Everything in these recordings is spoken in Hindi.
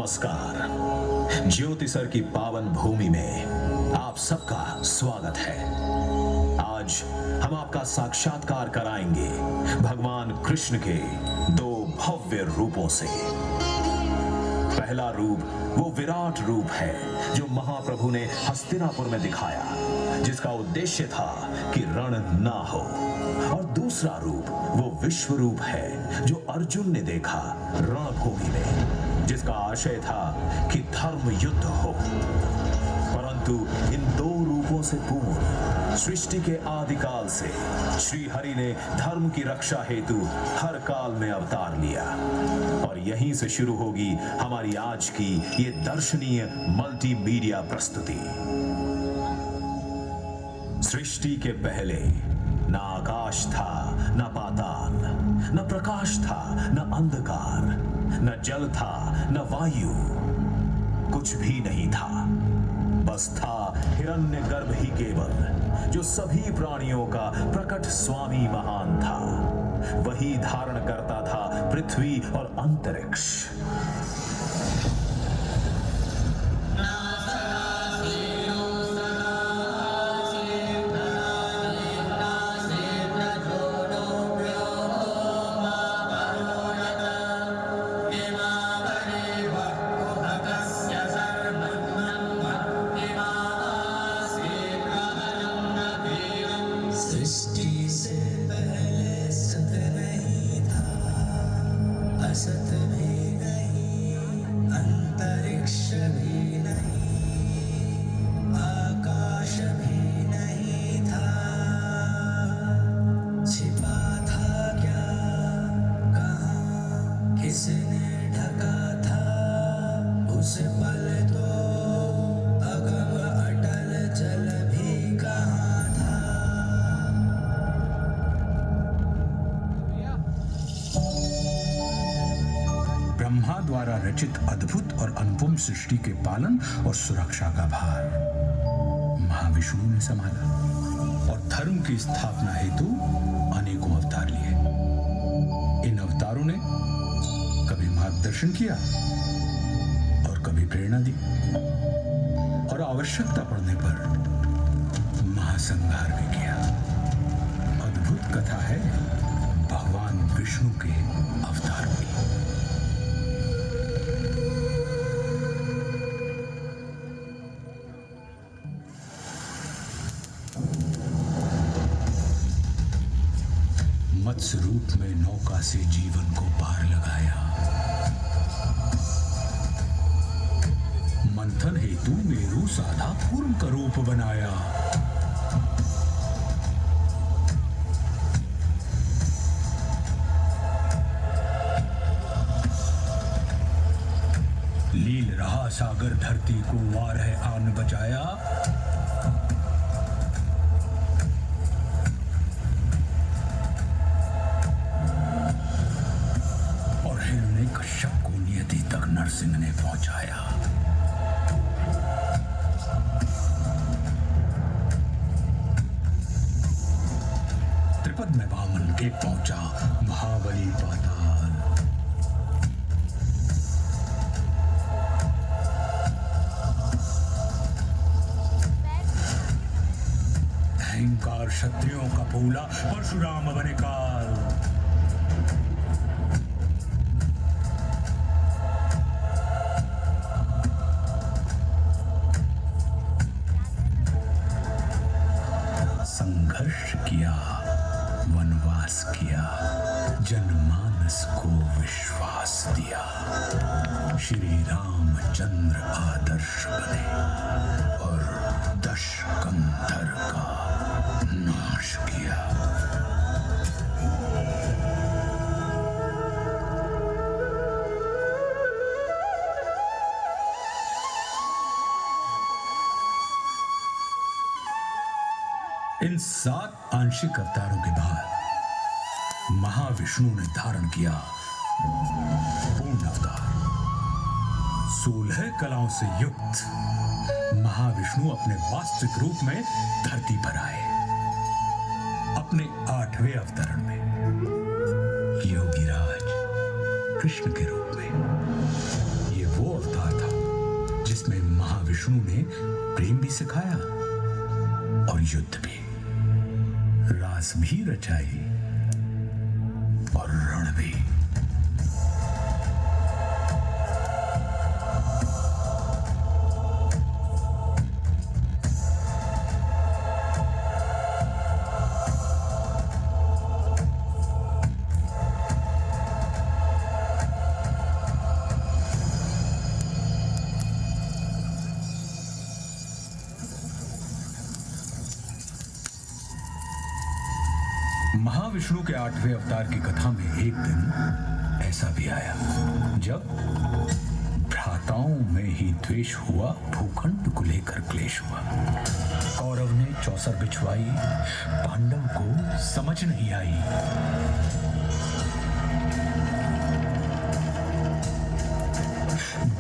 नमस्कार। ज्योतिसर की पावन भूमि में आप सबका स्वागत है। आज हम आपका साक्षात्कार कराएंगे भगवान कृष्ण के दो भव्य रूपों से। पहला रूप वो विराट रूप है जो महाप्रभु ने हस्तिनापुर में दिखाया, जिसका उद्देश्य था कि रण ना हो। और दूसरा रूप वो विश्व रूप है जो अर्जुन ने देखा रणभूमि में, जिसका आशय था कि धर्म युद्ध हो। परंतु इन दो रूपों से पूर्ण सृष्टि के आदिकाल से श्री हरि ने धर्म की रक्षा हेतु हर काल में अवतार लिया। और यहीं से शुरू होगी हमारी आज की ये दर्शनीय मल्टीमीडिया प्रस्तुति। सृष्टि के पहले न आकाश था, न पाताल, न प्रकाश था, न अंधकार, न जल था, न वायु, कुछ भी नहीं था। बस था हिरण्यगर्भ ही केवल, जो सभी प्राणियों का प्रकट स्वामी महान था। वही धारण करता था पृथ्वी और अंतरिक्ष। सृष्टि से पहले सत नहीं था, असत भी नहीं, अंतरिक्ष भी नहीं, आकाश भी नहीं था। छिपा था क्या, कहाँ, किसने ढका था उस पल तो अगम अटल जल भी कहाँ था। ब्रह्मा द्वारा रचित अद्भुत और अनुपम सृष्टि के पालन और सुरक्षा का भार महाविष्णु ने संभाला और धर्म की स्थापना हेतु अनेकों अवतार लिए। इन अवतारों ने कभी मार्गदर्शन किया और कभी प्रेरणा दी, और आवश्यकता पड़ने पर महासंहार भी किया। अद्भुत कथा है भगवान विष्णु के अवतार की। मत्स्य रूप में नौका से जीवन को पार लगाया। मंथन हेतु मेरु साधा कूर्म का रूप बनाया। लील रहा सागर धरती को वार है आन बचाया। कश्यप को नियति तक नरसिंह ने पहुंचाया। त्रिपद में वामन के पहुंचा महाबली पाताल। अहंकार क्षत्रियों का भूला परशुराम बने काल। संघर्ष किया, वनवास किया, जनमानस को विश्वास दिया। श्री रामचंद्र आदर्श बने और दश कंधर का नाश किया। इन 7 आंशिक अवतारों के बाद महाविष्णु ने धारण किया पूर्ण अवतार। 16 कलाओं से युक्त महाविष्णु अपने वास्तविक रूप में धरती पर आए। अपने 8वें अवतरण में योगीराज कृष्ण के रूप में। ये वो अवतार विष्णु ने प्रेम भी सिखाया और युद्ध भी, रास भी रचाई और रण भी। महाविष्णु के 8वें अवतार की कथा में एक दिन ऐसा भी आया जब भ्राताओं में ही द्वेष हुआ, भूखंड को लेकर क्लेश हुआ। कौरव ने चौसर बिछवाई, पांडव को समझ नहीं आई।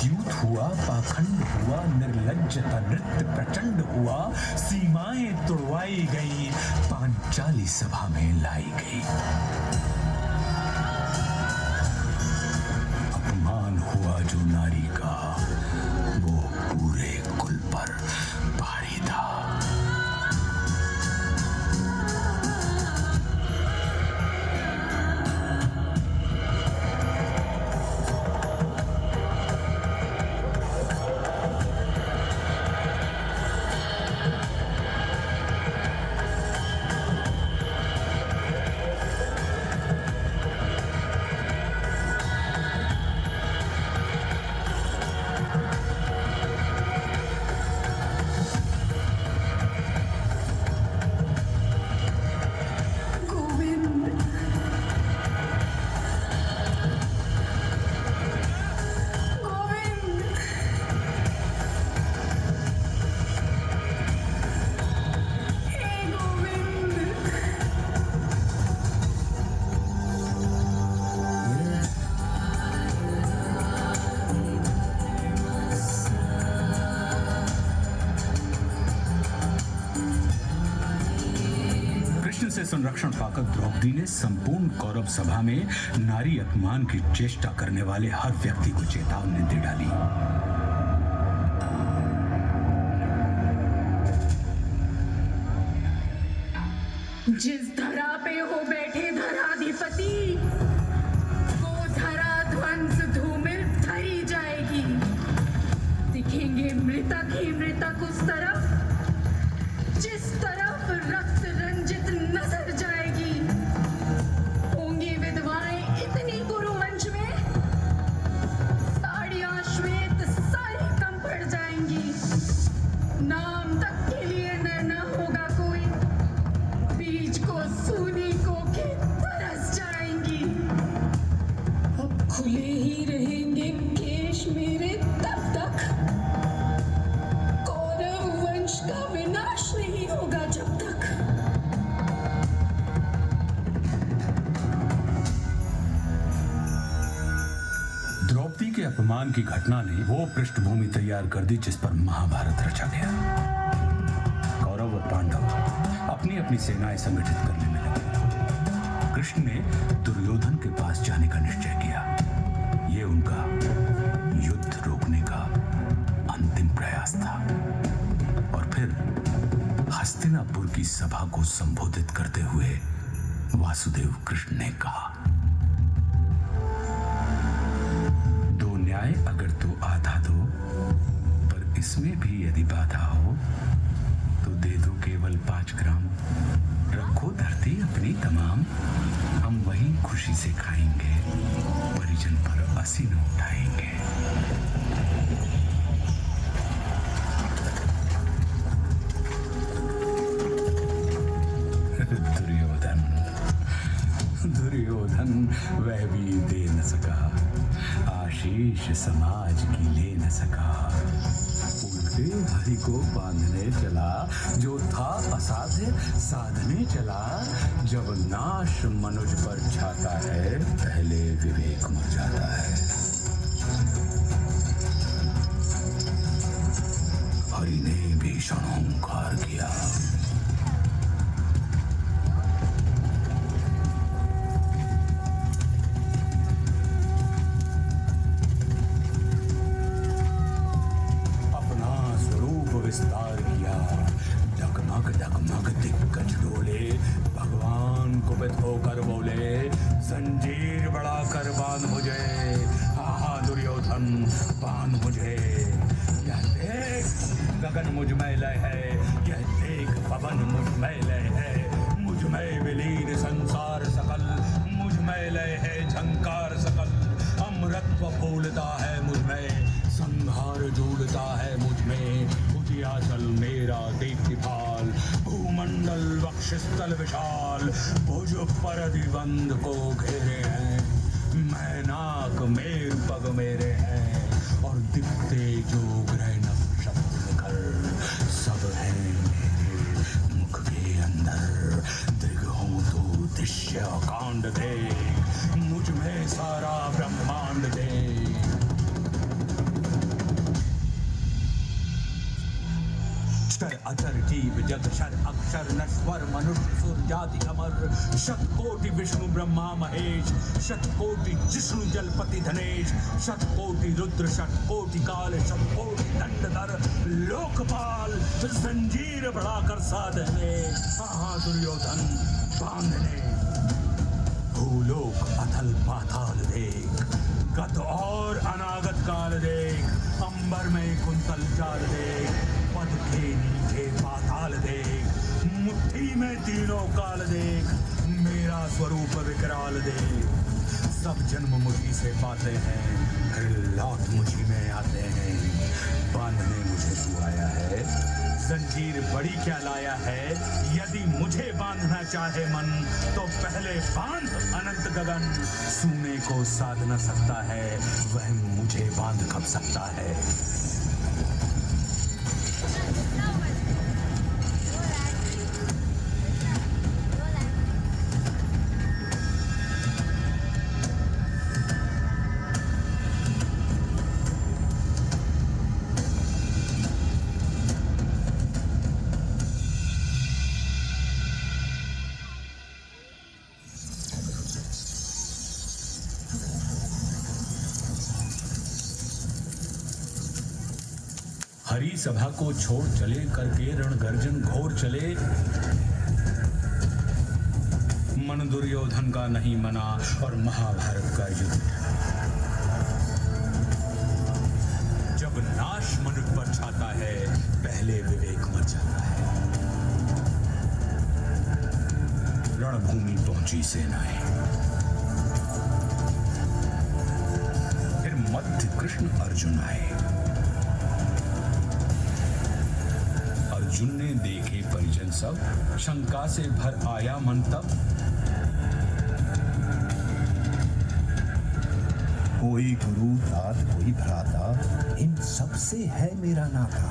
द्यूत हुआ, पाखंड हुआ, निर्लज्जता नृत्य प्रचंड हुआ, सीमाएं तोड़वाई गई, पांचाली सभा में लाई गई। अपमान हुआ जो नारी का, वो पूरे कुल पर भारी था। से संरक्षण पाकर द्रौपदी ने संपूर्ण कौरव सभा में नारी अपमान की चेष्टा करने वाले हर व्यक्ति को चेतावनी दे डाली। जिस धरा पे हो बैठे धराधिपति, वो धरा ध्वंस धूमिल धरी जाएगी। दिखेंगे मृतक ही मृतक उस तरफ जिस तरफ रक्त रंजित नजर जाएगी। होंगी विधवाएं इतनी गुरु मंच में, साड़ियां श्वेत सारी कम पड़ जाएंगी। नाम तक के लिए न होगा कोई, बीज को सूनी को के तरस जाएंगी। अब खुले ही रहेंगे केश मेरे तब तक, कौरव वंश का विनाश नहीं होगा जब तक। द्रौपदी के अपमान की घटना ने वो पृष्ठभूमि तैयार कर दी जिस पर महाभारत रचा गया। कौरव और पांडव अपनी अपनी सेनाएं संगठित करने में लगे। कृष्ण ने दुर्योधन के पास जाने का निश्चय किया। ये उनका युद्ध रोकने का अंतिम प्रयास था। और फिर हस्तिनापुर की सभा को संबोधित करते हुए वासुदेव कृष्ण ने कहा, दो न्याय अगर तो आधा दो, पर इसमें भी यदि बाधा हो तो दे दो केवल 5 ग्राम। रखो धरती अपनी तमाम, हम वही खुशी से खाएंगे, परिजन पर असी न उठाएंगे। दुर्योधन वह भी दे न सका, आशीष समाज की ले न सका। उल्टे हरि को बांधने चला, जो था असाध्य साधने चला। जब नाश मनुज पर छाता है, पहले विवेक मर जाता है। हरि ने भीषण हुंकार किया। मुझे, हाँ दुर्योधन बांध मुझे। यह देख गगन मुझ में लय है, यह देख पवन मुझ में लय है, मुझ में विलीन संसार सकल, मुझ में लय है झंकार सकल, अमृतत्व फूलता है मुझ में, संहार झूलता है मुझ में, उजियाचल मेरा दीप्तिपाल, भूमंडल वक्षस्थल विशाल, भुज पर दिबंध को घेरे हैं, मैं नाक मेर पग मेरे हैं, और दिखते जो ग्रह नक्षत्र निकल, सब है मेरे मुख के अंदर, दृग हूँ तो दृश्य कांड दे, मुझ में सारा ब्रह्मांड दे। क्षर अचर जीव जग शर अक्षर नश्वर मनुष्य सुर जाति अमर, शतकोटि विष्णु ब्रह्मा महेश, शतकोटि जिष्णु जलपति धनेश, शतकोटि रुद्र शतकोटि काल, शतकोटि दंडधर लोकपाल, जंजीर बढ़ाकर साधने, हाँ दुर्योधन बांधने। भूलोक अथल पाताल देख, गत और अनागत काल देख, अंबर में कुंतल जाल देख, पद के नीचे पाताल देख, मुट्ठी में तीनों काल देख, मेरा स्वरूप विकराल देख। सब जन्म मुझी से पाते हैं, फिर लौट मुझी में आते हैं, बांधने मुझे तू आया है, जंजीर बड़ी क्या लाया है, यदि मुझे बांधना चाहे मन, तो पहले बांध अनंत गगन, सूने को साध न सकता है, वह मुझे बांध कब सकता है। हरी सभा को छोड़ चले करके रणगर्जन घोर चले, मन दुर्योधन का नहीं मना और महाभारत का युद्ध। जब नाश मनुष्य पर छाता है, पहले विवेक मर जाता है। रणभूमि पहुंची सेनाएं, फिर मध्य कृष्ण अर्जुन आए। अर्जुन ने देखे परिजन सब, शंका से भर आया मन तब, कोई गुरु तात कोई भ्राता, इन सब से है मेरा नाता।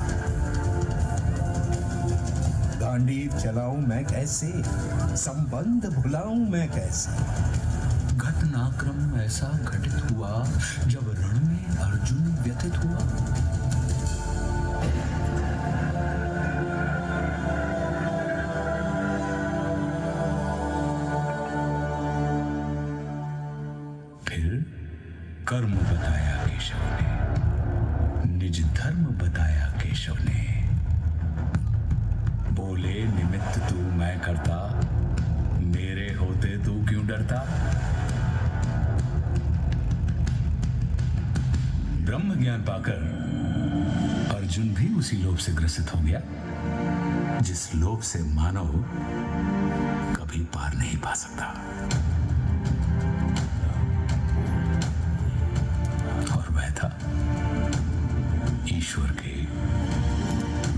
गांडीव चलाऊं मैं कैसे, संबंध भुलाऊं मैं कैसे। घटनाक्रम ऐसा घटित हुआ, जब रण में अर्जुन व्यथित हुआ। कर्म बताया केशव ने, निज धर्म बताया केशव ने, बोले निमित्त तू मैं करता, मेरे होते तू क्यों डरता। ब्रह्म ज्ञान पाकर अर्जुन भी उसी लोभ से ग्रसित हो गया, जिस लोभ से मानव कभी पार नहीं पा सकता। ईश्वर के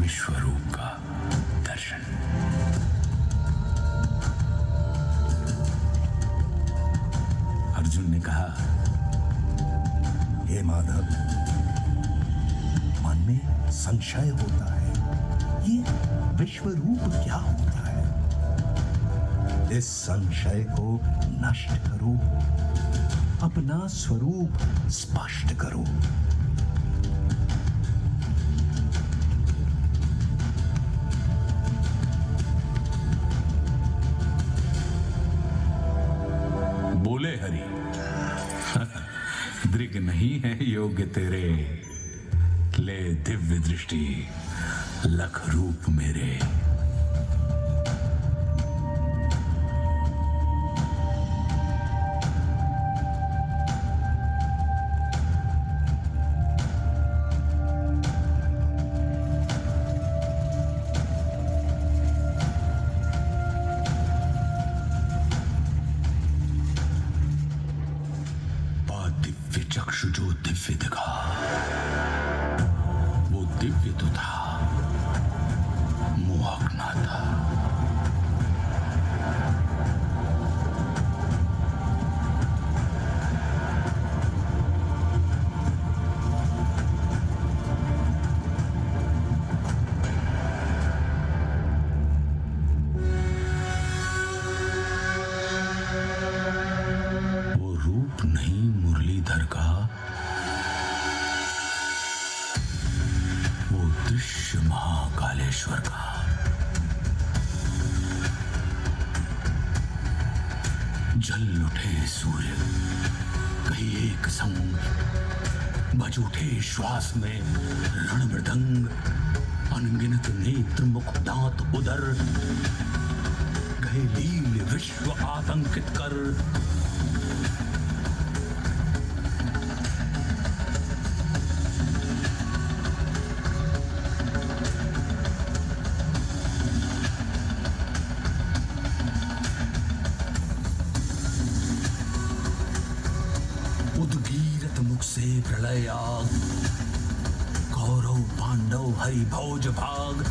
विश्व रूप का दर्शन। अर्जुन ने कहा, हे माधव, मन में संशय होता है, ये विश्व रूप क्या होता है। इस संशय को नष्ट करो, अपना स्वरूप स्पष्ट करो। बोले हरि, दृग नहीं है योग्य तेरे, ले दिव्य दृष्टि लख रूप मेरे। चक्षु जो दिव्य दिखा, वो दिव्य तो था, मोहक ना था। वो रूप नहीं मुरलीधर का, वो दृश्य महाकालेश्वर का। जल उठे सूर्य कहीं एक संग, बज उठे श्वास में रण मृदंग। अनगिनत नेत्र मुख दांत उदर, गए लील विश्व आतंकित कर। उद्गीरत मुख से प्रलय आग, कौरव पांडव हरि भौज भाग।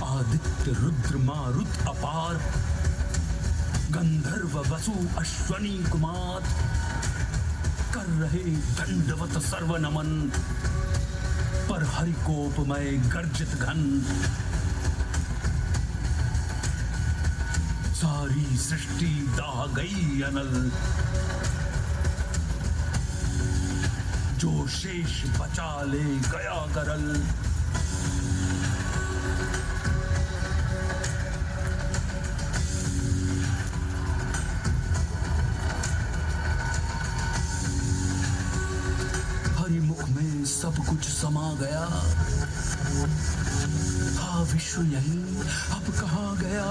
आदित्य रुद्र मारुत अपार, गंधर्व वसु अश्वनी कुमार। कर रहे दंडवत सर्व नमन, पर हरिकोपमय गर्जित घन। सारी सृष्टि दाह गई अनल, जो शेष बचा ले गया करल। हरिमुख में सब कुछ समा गया, था विश्व यही अब कहाँ गया।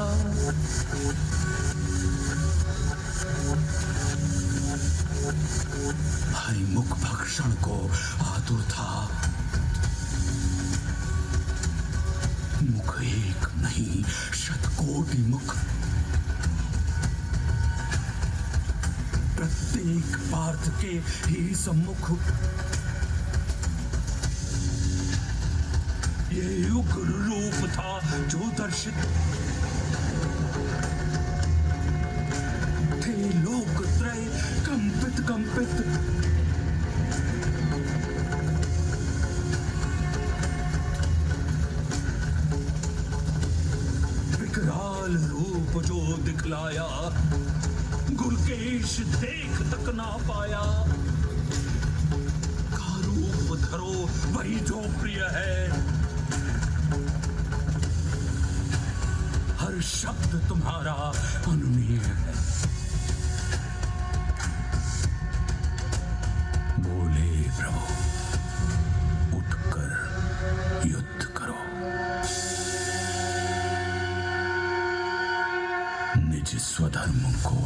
हरिमुख भक्षण को आतुर था, मुख एक नहीं शतकोटि मुख। प्रत्येक पार्थ के ही सम्मुख, ये उग्र रूप था जो दर्शित। थे लोक त्रय कंपित कंपित, विकराल रूप जो दिखलाया, गुलकेश देख तक ना पाया। का रूप धरो वही जो प्रिय है, हर शब्द तुम्हारा अनुनीय है। बोले प्रभु उठकर युद्ध करो, निज स्वधर्म को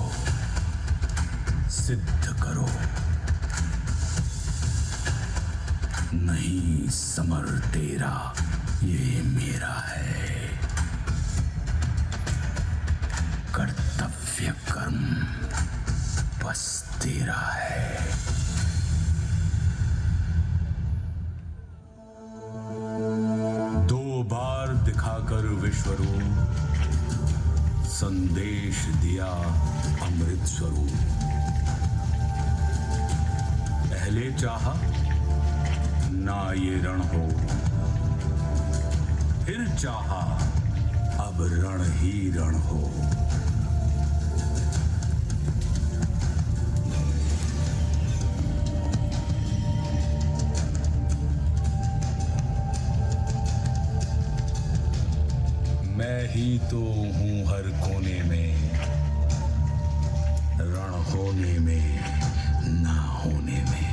सिद्ध करो। नहीं समर तेरा ये मेरा है, कर्तव्य कर्म बस तेरा है। दो बार दिखाकर विश्वरूप, संदेश दिया अमृत स्वरूप। पहले चाहा ना ये रण हो, फिर चाहा अब रण ही रण हो। मैं ही तो हूं हर कोने में, रण होने में ना होने में।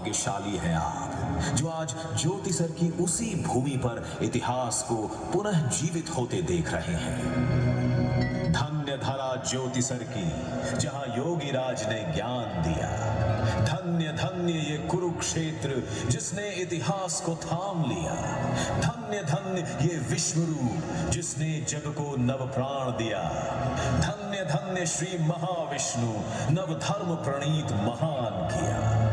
भाग्यशाली हैं आप जो आज ज्योतिसर की उसी भूमि पर इतिहास को पुनः जीवित होते देख रहे हैं। धन्य धरा ज्योतिसर की जहां योगीराज ने ज्ञान दिया। धन्य धन्य ये कुरुक्षेत्र जिसने इतिहास को थाम लिया। धन्य धन्य ये विश्वरूप जिसने जग को नव प्राण दिया। धन्य धन्य श्री महाविष्णु नव धर्म प्रणीत महान किया।